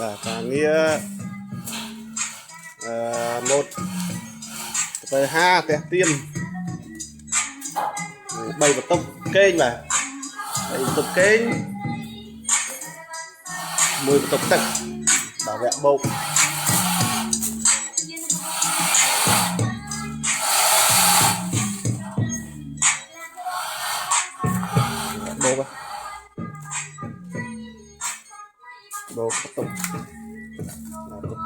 Càng nghĩa một tới hai tẹt tiên bay vào tông kênh mà bay vào tông kênh mùi vào tông tật bảo vệ bầu bầu vào bầu tông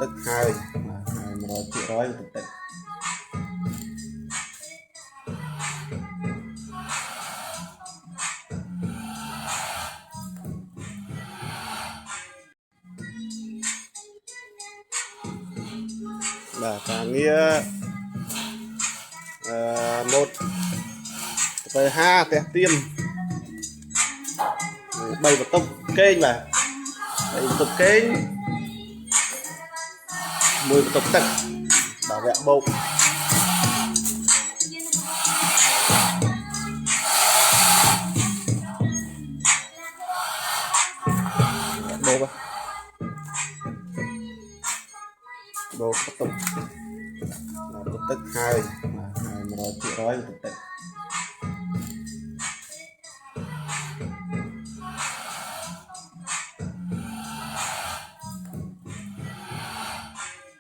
tật hai mà rồi chị nói tông tật càng nghĩa một tới hai tẹt tiên bay vào tông kênh mà bay vào tông kênh mùi vào tông tật bảo vệ bầu bầu vào bầu tông tật hai mà rồi chị nói tông tật